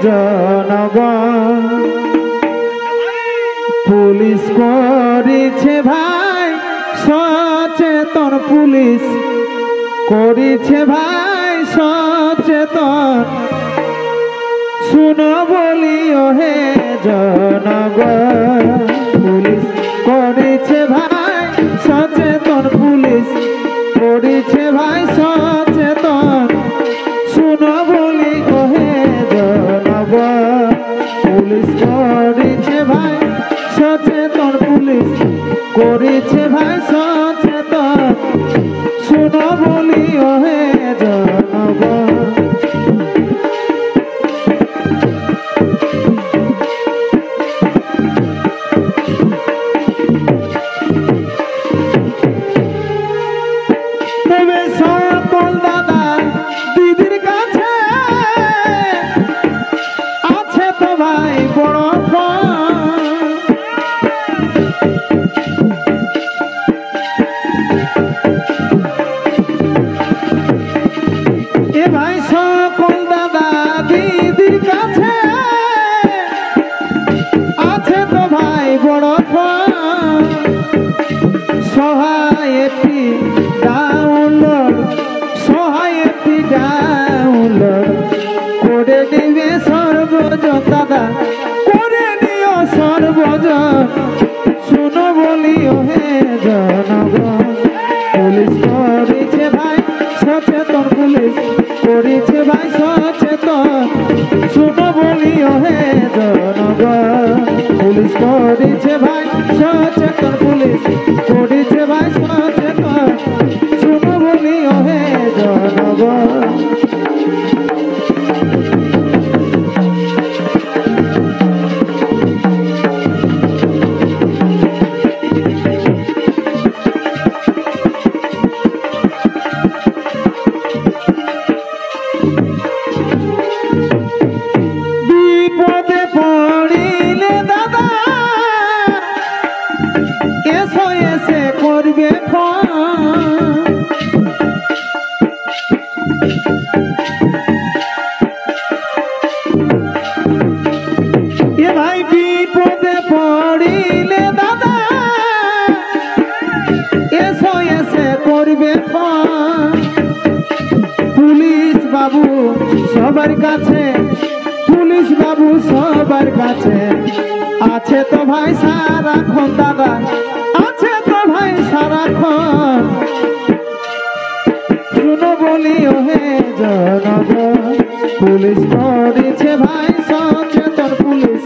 জনগণ পুলিশ করেছে ভাই সচেতন পুলিশ করেছে ভাই সচেতন শুনো বলি ওহে জনগণ পুলিশ করেছে ভাই সচেতন পুলিশ করেছে ভাই সচেতন শুনো বলি ওহে জনগণ পুলিশ করেছে ভাই সচেতন পুলিশ করেছে ভাই সচেতন শুনো বলি ওহে জনগণ দাদা করে নিও সর্বজন শুনো বলি ওহে জনগণ পুলিশ করেছে ভাই সচেতন পুলিশ করেছে ভাই সচেতন শুনো বলি ওহে জনগণ পুলিশ করেছে ভাই সচেতন পুলিশ করেছে ভাই সচেতন শুনো বলি ওহে জনগণ পুলিশ বাবু সবার কাছে পুলিশ বাবু সবার কাছে আছে তো ভাই সারাক্ষণ দাদা আছে তো ভাই সারাক্ষণ শুনো বলি ওহে জনগণ পুলিশ করেছে ভাই সচেতন পুলিশ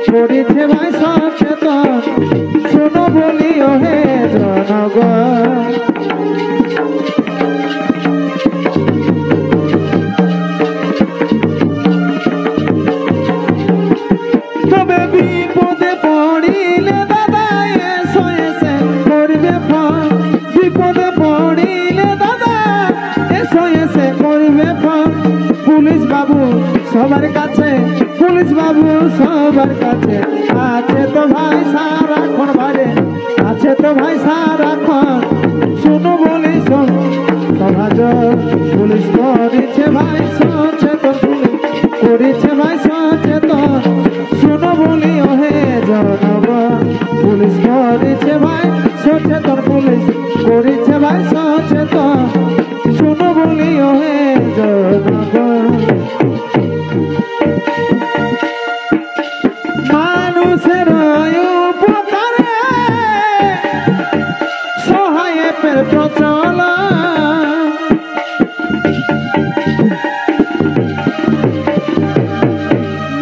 করেছে ভাই সচেতন শুনো বলি ওহে জনগণ বিপদে পড়িলে দাদা এসো এসে করবে ফোন বিপদে পড়িলে দাদা এসো এসে করবে ফোন পুলিশ বাবু সবার কাছে পুলিশ বাবু সবার কাছে আছে তো ভাই সারাক্ষণ বারে আছে তো ভাই সারাক্ষণ শুনো বলি শোন সমাজ পুলিশ করেছে ভাই সচেতন পুলিশ করেছে ভাই সচেতন শুনো বলি ওহে জনগণ পুলিশ করেছে ভাই সচেতন পুলিশ করেছে ভাই সচেতন শুনো বলি ওহে জনগণ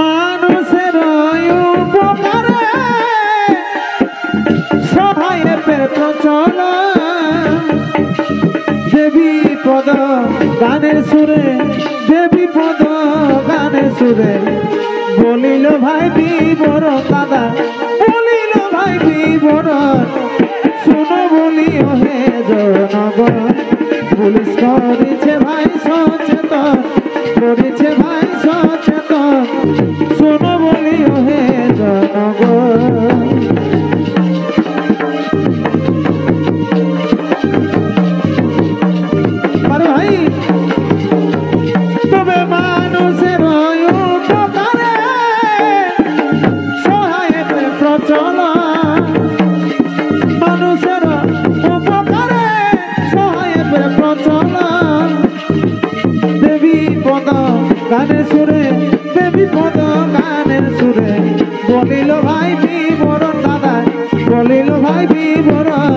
মানুষের উপকারে সহায় প্রচলন দেবী পদ গানের সুরে দেবী পদ গানের সুরে বলিল ভাই বিবরণ দাদা বলিল ভাই বিবরণ শুনো বলি ওহে জনগণ পুলিশ করেছে ভাই সচেতন করেছে ভাই সচেতন শুনো বলি ওহে জনগণ তবে মানুষের উপকারে গানের সুরে দেবী পদ গানের সুরে বলিল ভাই বিবরণ দাদা বলিল ভাই বিবরণ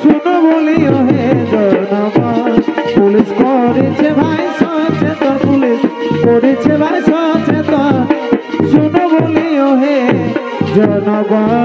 শুনো বলিও হে জনগণ পুলিশ করেছে ভাই সচেতন পুলিশ করেছে ভাই সচেতন শুনো বলিও হে জনগণ